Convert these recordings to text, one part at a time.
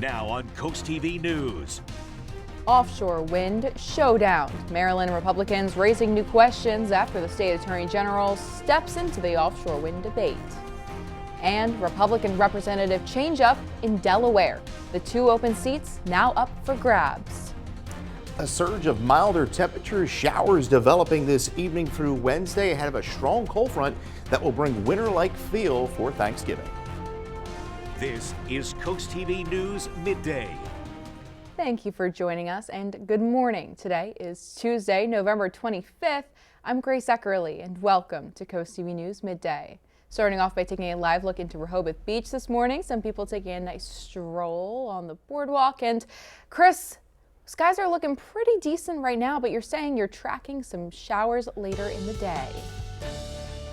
Now on CoastTV News. Offshore wind showdown. Maryland Republicans raising new questions after the state attorney general steps into the offshore wind debate. And Republican representative changeup in Delaware. The 2 open seats now up for grabs. A surge of milder temperatures, showers developing this evening through Wednesday ahead of a strong cold front that will bring winter-like feel for Thanksgiving. This is CoastTV News Midday. Thank you for joining us and good morning. Today is Tuesday, November 25th. I'm Grace Eckerly and welcome to CoastTV News Midday. Starting off by taking a live look into Rehoboth Beach this morning. Some people taking a nice stroll on the boardwalk. And Chris, skies are looking pretty decent right now, but you're saying you're tracking some showers later in the day.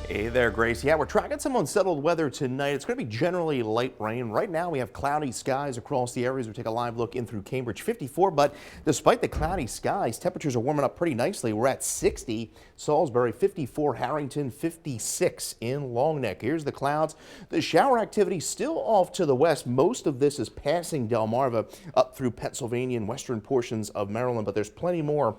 Hey there, Grace. Yeah, we're tracking some unsettled weather tonight. It's going to be generally light rain. Right now, we have cloudy skies across the areas. We take a live look in through Cambridge, 54. But despite the cloudy skies, temperatures are warming up pretty nicely. We're at 60, Salisbury, 54, Harrington, 56 in Long Neck. Here's the clouds. The shower activity still off to the west. Most of this is passing Delmarva up through Pennsylvania and western portions of Maryland, but there's plenty more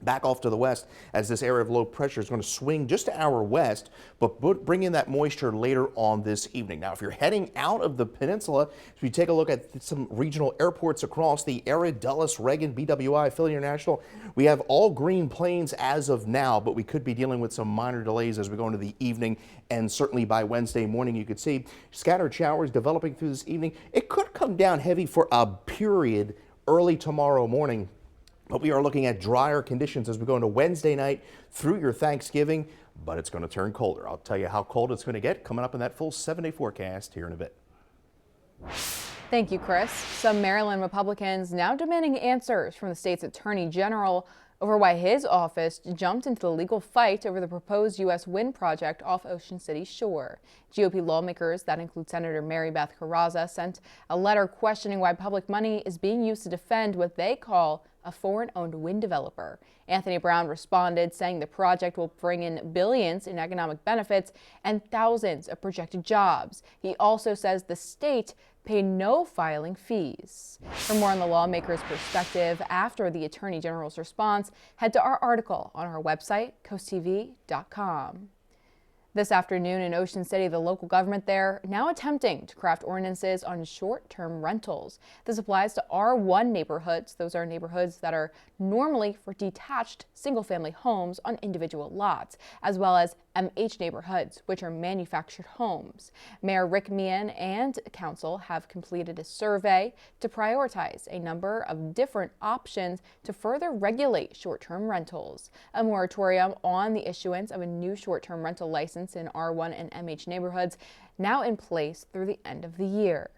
back off to the west as this area of low pressure is going to swing just to our west, but bring in that moisture later on this evening. Now, if you're heading out of the peninsula, if you take a look at some regional airports across the area, Dulles, Reagan, BWI, Philly International, we have all green planes as of now, but we could be dealing with some minor delays as we go into the evening, and certainly by Wednesday morning you could see scattered showers developing through this evening. It could come down heavy for a period early tomorrow morning. But we are looking at drier conditions as we go into Wednesday night through your Thanksgiving, but it's going to turn colder. I'll tell you how cold it's going to get coming up in that full 7-day forecast here in a bit. Thank you, Chris. Some Maryland Republicans now demanding answers from the state's attorney general over why his office jumped into the legal fight over the proposed U.S. wind project off Ocean City's shore. GOP lawmakers, that include Senator Mary Beth Carrazza, sent a letter questioning why public money is being used to defend what they call a foreign-owned wind developer. Anthony Brown responded, saying the project will bring in billions in economic benefits and thousands of projected jobs. He also says the state paid no filing fees. For more on the lawmakers' perspective after the Attorney General's response, head to our article on our website, coasttv.com. This afternoon in Ocean City, the local government there now attempting to craft ordinances on short-term rentals. This applies to R1 neighborhoods. Those are neighborhoods that are normally for detached single-family homes on individual lots, as well as MH neighborhoods, which are manufactured homes. Mayor Rick Meehan and council have completed a survey to prioritize a number of different options to further regulate short-term rentals. A moratorium on the issuance of a new short-term rental license in R1 and MH neighborhoods now in place through the end of the year.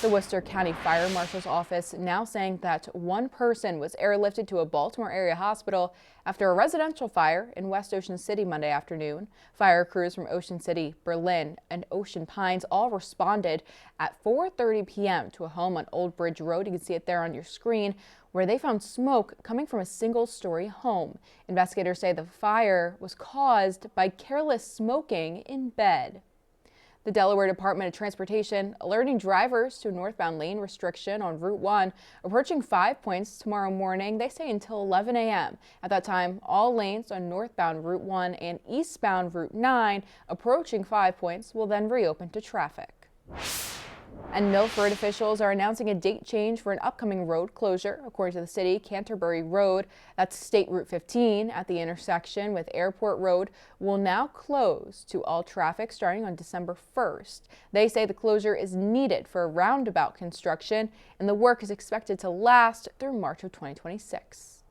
The Worcester County Fire Marshal's office now saying that one person was airlifted to a Baltimore area hospital after a residential fire in West Ocean City Monday afternoon. Fire crews from Ocean City, Berlin, and Ocean Pines all responded at 4:30 p.m. to a home on Old Bridge Road. You can see it there on your screen, where they found smoke coming from a single-story home. Investigators say the fire was caused by careless smoking in bed. The Delaware Department of Transportation alerting drivers to a northbound lane restriction on Route 1 approaching 5 Points tomorrow morning. They say until 11 a.m. At that time, all lanes on northbound Route 1 and eastbound Route 9 approaching 5 Points will then reopen to traffic. And Milford officials are announcing a date change for an upcoming road closure. According to the city, Canterbury Road, that's State Route 15 at the intersection with Airport Road, will now close to all traffic starting on December 1st. They say the closure is needed for roundabout construction, and the work is expected to last through March of 2026.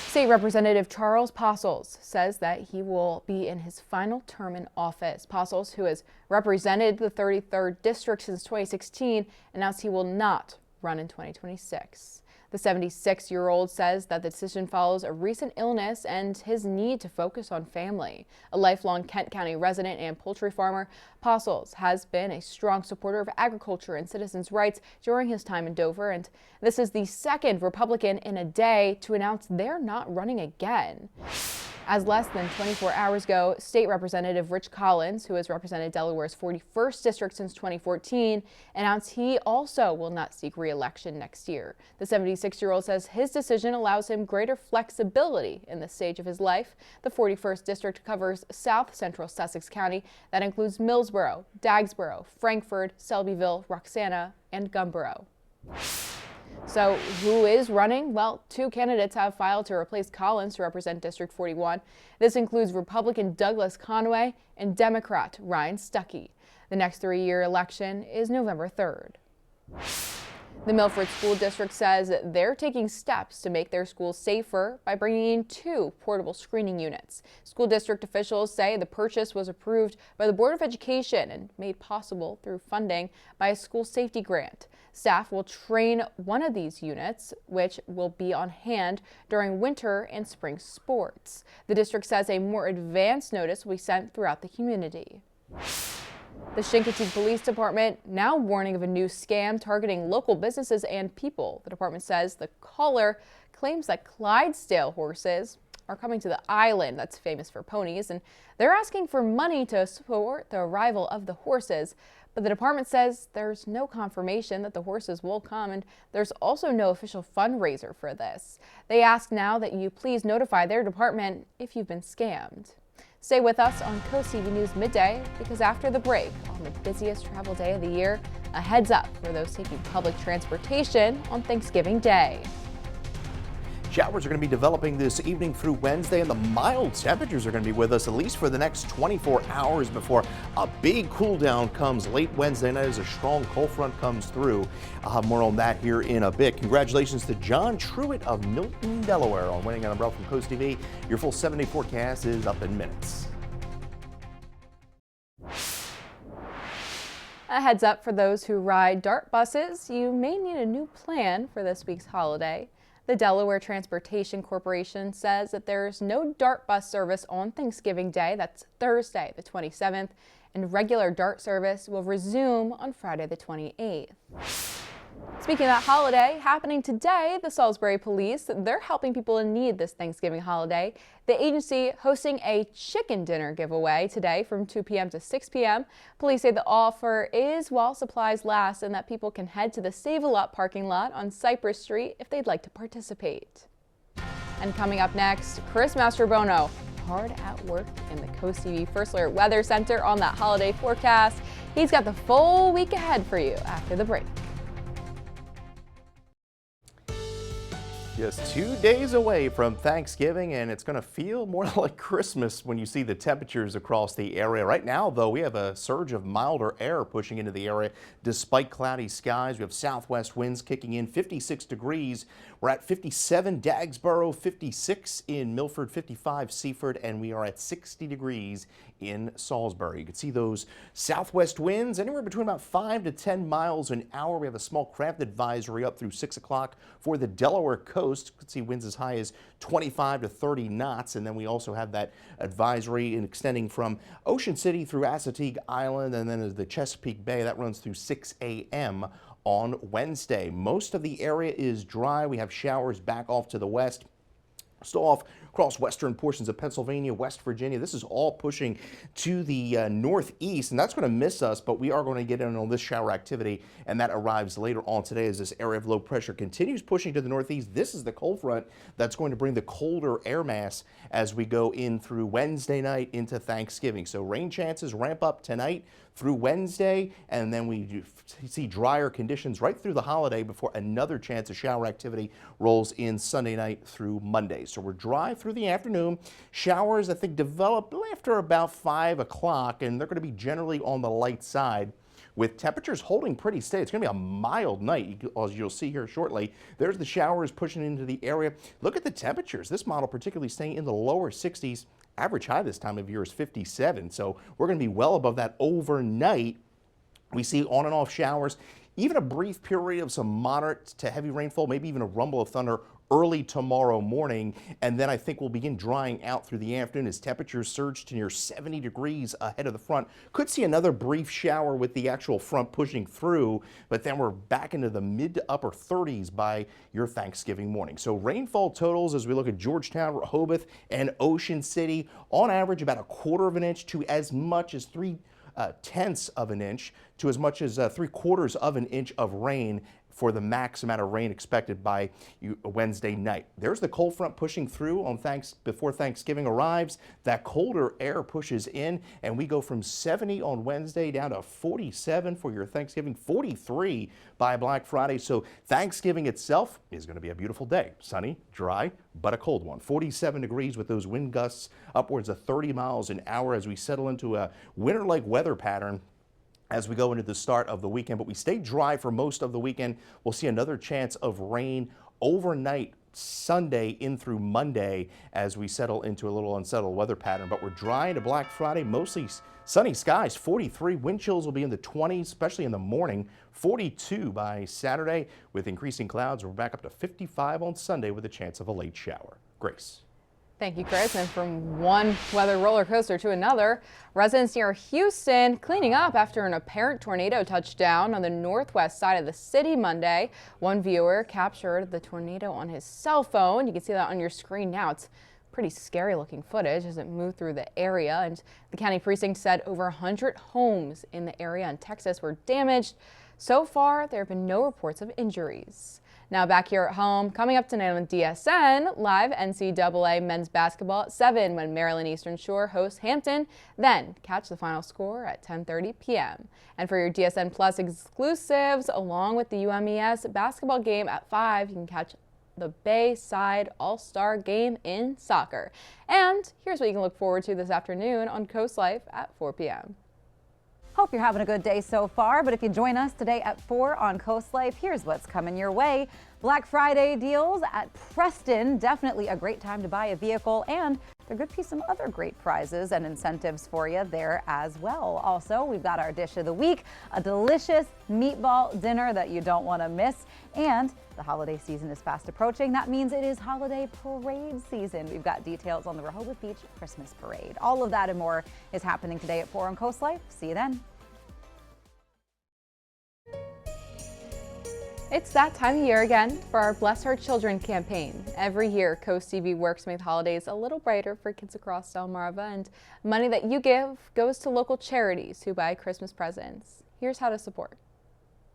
State Representative Charles Possells says that he will be in his final term in office. Possells, who has represented the 33rd District since 2016, announced he will not run in 2026. The 76-year-old says that the decision follows a recent illness and his need to focus on family. A lifelong Kent County resident and poultry farmer, Possells has been a strong supporter of agriculture and citizens' rights during his time in Dover, and this is the second Republican in a day to announce they're not running again. As less than 24 hours ago, State Representative Rich Collins, who has represented Delaware's 41st district since 2014, announced he also will not seek re-election next year. The 76-year-old says his decision allows him greater flexibility in this stage of his life. The 41st district covers south central Sussex County. That includes Millsboro, Dagsboro, Frankfort, Selbyville, Roxana, and Gumboro. So who is running? Well, two candidates have filed to replace Collins to represent District 41. This includes Republican Douglas Conway and Democrat Ryan Stuckey. The next three-year election is November 3rd. The Milford School District says they're taking steps to make their schools safer by bringing in 2 portable screening units. School district officials say the purchase was approved by the Board of Education and made possible through funding by a school safety grant. Staff will train one of these units, which will be on hand during winter and spring sports. The district says a more advanced notice will be sent throughout the community. The Chincoteague Police Department now warning of a new scam targeting local businesses and people. The department says the caller claims that Clydesdale horses are coming to the island that's famous for ponies, and they're asking for money to support the arrival of the horses. But the department says there's no confirmation that the horses will come, and there's also no official fundraiser for this. They ask now that you please notify their department if you've been scammed. Stay with us on CoastTV News Midday, because after the break, on the busiest travel day of the year, a heads up for those taking public transportation on Thanksgiving Day. Showers are going to be developing this evening through Wednesday, and the mild temperatures are going to be with us at least for the next 24 hours before a big cool down comes late Wednesday night as a strong cold front comes through. I'll have more on that here in a bit. Congratulations to John Truitt of Milton, Delaware on winning an umbrella from CoastTV. Your full 7-day forecast is up in minutes. A heads up for those who ride DART buses, you may need a new plan for this week's holiday. The Delaware Transportation Corporation says that there's no DART bus service on Thanksgiving Day, that's Thursday the 27th, and regular DART service will resume on Friday the 28th. Speaking of that holiday, happening today, the Salisbury Police, they're helping people in need this Thanksgiving holiday. The agency hosting a chicken dinner giveaway today from 2 p.m. to 6 p.m. Police say the offer is while supplies last and that people can head to the Save-A-Lot parking lot on Cypress Street if they'd like to participate. And coming up next, Chris Mastrobono, hard at work in the CoastTV First Alert Weather Center on that holiday forecast. He's got the full week ahead for you after the break. Just 2 days away from Thanksgiving, and it's going to feel more like Christmas when you see the temperatures across the area. Right now, though, we have a surge of milder air pushing into the area despite cloudy skies. We have southwest winds kicking in, 56 degrees. We're at 57 Dagsboro, 56 in Milford, 55 Seaford, and we are at 60 degrees in Salisbury. You can see those southwest winds anywhere between about 5 to 10 miles an hour. We have a small craft advisory up through 6 o'clock for the Delaware coast. You can see winds as high as 25 to 30 knots. And then we also have that advisory extending from Ocean City through Assateague Island and then the Chesapeake Bay. That runs through 6 a.m. on Wednesday. Most of the area is dry. We have showers back off to the west. Still off across western portions of Pennsylvania, West Virginia. This is all pushing to the northeast, and that's going to miss us, but we are going to get in on this shower activity, and that arrives later on today as this area of low pressure continues pushing to the northeast. This is the cold front that's going to bring the colder air mass as we go in through Wednesday night into Thanksgiving. So rain chances ramp up tonight through Wednesday, and then we see drier conditions right through the holiday before another chance of shower activity rolls in Sunday night through Monday. So we're dry through the afternoon. Showers, I think, develop after about 5 o'clock, and they're going to be generally on the light side, with temperatures holding pretty steady. It's going to be a mild night, as you'll see here shortly. There's the showers pushing into the area. Look at the temperatures. This model particularly staying in the lower 60s. Average high this time of year is 57, so we're going to be well above that overnight. We see on and off showers, even a brief period of some moderate to heavy rainfall, maybe even a rumble of thunder early tomorrow morning, and then I think we'll begin drying out through the afternoon as temperatures surge to near 70 degrees ahead of the front. Could see another brief shower with the actual front pushing through, but then we're back into the mid to upper 30s by your Thanksgiving morning. So rainfall totals as we look at Georgetown, Rehoboth, and Ocean City, on average about 1/4 of an inch to as much as 3/10 of an inch to as much as 3/4 of an inch of rain for the max amount of rain expected by Wednesday night. There's the cold front pushing through on before Thanksgiving arrives. That colder air pushes in, and we go from 70 on Wednesday down to 47 for your Thanksgiving, 43 by Black Friday. So Thanksgiving itself is going to be a beautiful day. Sunny, dry, but a cold one. 47 degrees with those wind gusts upwards of 30 miles an hour as we settle into a winter-like weather pattern as we go into the start of the weekend, but we stay dry for most of the weekend. We'll see another chance of rain overnight Sunday in through Monday as we settle into a little unsettled weather pattern, but we're dry into Black Friday, mostly sunny skies. 43 wind chills will be in the 20s, especially in the morning. 42 by Saturday with increasing clouds. We're back up to 55 on Sunday with a chance of a late shower. Grace. Thank you, Chris. And from one weather roller coaster to another, residents near Houston cleaning up after an apparent tornado touched down on the northwest side of the city Monday. One viewer captured the tornado on his cell phone. You can see that on your screen now. It's pretty scary looking footage as it moved through the area. And the county precinct said over 100 homes in the area in Texas were damaged. So far, there have been no reports of injuries. Now back here at home, coming up tonight on DSN, live NCAA men's basketball at 7 when Maryland Eastern Shore hosts Hampton. Then catch the final score at 10:30 p.m. And for your DSN Plus exclusives, along with the UMES basketball game at 5, you can catch the Bayside All-Star game in soccer. And here's what you can look forward to this afternoon on Coast Life at 4 p.m. Hope you're having a good day so far, but if you join us today at 4 on Coast Life, here's what's coming your way. Black Friday deals at Preston, definitely a great time to buy a vehicle, and there could be some other great prizes and incentives for you there as well. Also, we've got our dish of the week, a delicious meatball dinner that you don't want to miss, and the holiday season is fast approaching. That means it is holiday parade season. We've got details on the Rehoboth Beach Christmas Parade. All of that and more is happening today at 4 on Coast Life. See you then. It's that time of year again for our Bless Our Children campaign. Every year, Coast TV works to make the holidays a little brighter for kids across Delmarva, and money that you give goes to local charities who buy Christmas presents. Here's how to support.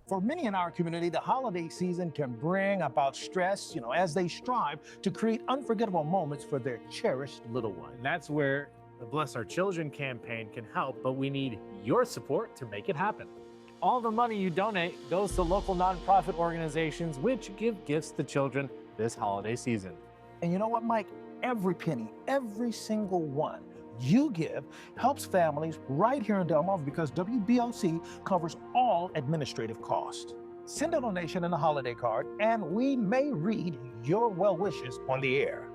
For many in our community, the holiday season can bring about stress, as they strive to create unforgettable moments for their cherished little one. And that's where the Bless Our Children campaign can help, but we need your support to make it happen. All the money you donate goes to local nonprofit organizations which give gifts to children this holiday season. And you know what, Mike? Every penny, every single one you give helps families right here in Delmarva because WBOC covers all administrative costs. Send a donation and a holiday card, and we may read your well wishes on the air.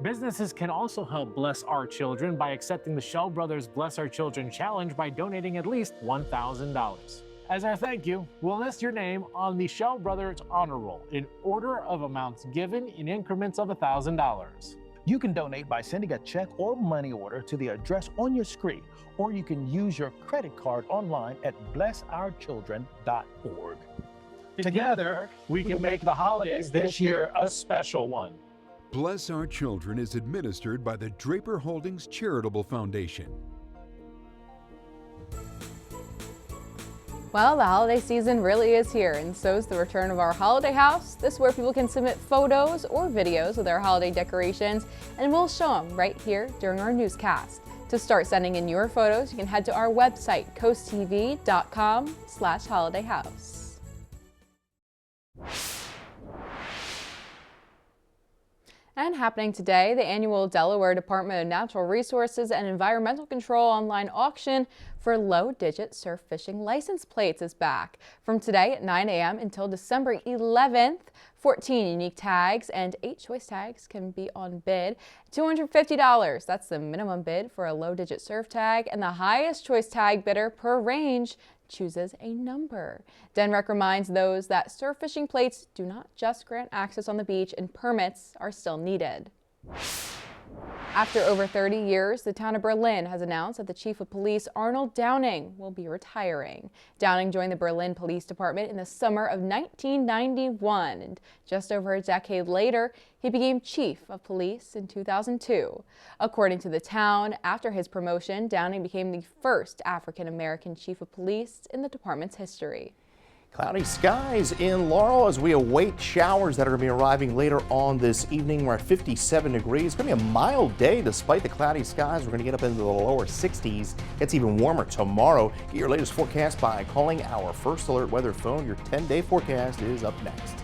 Businesses can also help Bless Our Children by accepting the Shell Brothers Bless Our Children Challenge by donating at least $1,000. As our thank you, we'll list your name on the Shell Brothers Honor Roll in order of amounts given in increments of $1,000. You can donate by sending a check or money order to the address on your screen, or you can use your credit card online at blessourchildren.org. Together, we can make the holidays this year a special one. Bless Our Children is administered by the Draper Holdings Charitable Foundation. Well, the holiday season really is here, and so is the return of our holiday house. This is where people can submit photos or videos of their holiday decorations, and we'll show them right here during our newscast. To start sending in your photos, you can head to our website, coasttv.com/holidayhouse. And happening today, the annual Delaware Department of Natural Resources and Environmental Control online auction for low-digit surf fishing license plates is back. From today at 9 a.m. until December 11th, 14 unique tags and 8 choice tags can be on bid. $250, that's the minimum bid for a low-digit surf tag, and the highest choice tag bidder per range, chooses a number. Denrec reminds those that surf fishing plates do not just grant access on the beach and permits are still needed. After over 30 years, the town of Berlin has announced that the chief of police, Arnold Downing, will be retiring. Downing joined the Berlin Police Department in the summer of 1991, and just over a decade later, he became chief of police in 2002. According to the town, after his promotion, Downing became the first African-American chief of police in the department's history. Cloudy skies in Laurel as we await showers that are going to be arriving later on this evening. We're at 57 degrees. It's going to be a mild day despite the cloudy skies. We're going to get up into the lower 60s. Gets even warmer tomorrow. Get your latest forecast by calling our First Alert weather phone. Your 10-day forecast is up next.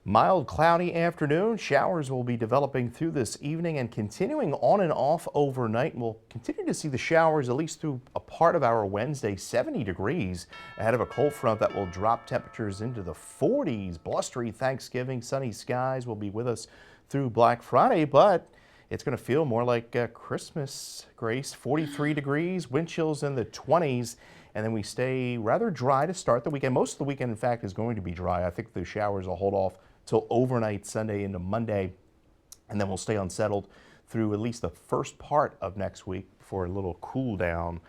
Mild cloudy afternoon. Showers will be developing through this evening and continuing on and off overnight. We'll continue to see the showers at least through a part of our Wednesday. 70 degrees ahead of a cold front that will drop temperatures into the 40s. Blustery Thanksgiving. Sunny skies will be with us through Black Friday, but it's going to feel more like Christmas, Grace. 43 degrees, wind chills in the 20s. And then we stay rather dry to start the weekend. Most of the weekend, in fact, is going to be dry. I think the showers will hold off till overnight Sunday into Monday, and then we'll stay unsettled through at least the first part of next week before a little cool down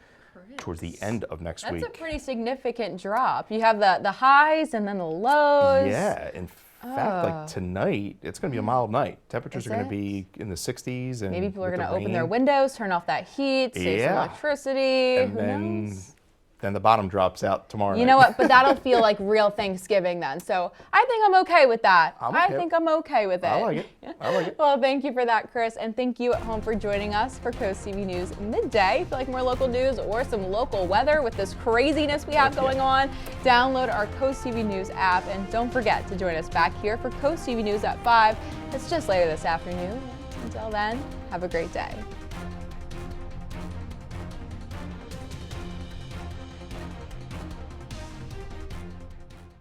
towards the end of next week. That's a pretty significant drop. You have the highs and then the lows. Yeah, in fact, like tonight, it's going to be a mild night. Temperatures are going to be in the 60s. And maybe people are with going to the open their rain. windows, turn off that heat, save some electricity. And Who then knows? Then the bottom drops out tomorrow night. You know what? But that'll feel like real Thanksgiving then. So I think I'm okay with that. I think I'm okay with it. I like it. I like it. Well, thank you for that, Chris. And thank you at home for joining us for Coast TV News Midday. If you like more local news or some local weather with this craziness we have going on, download our Coast TV News app. And don't forget to join us back here for Coast TV News at 5. It's just later this afternoon. Until then, have a great day.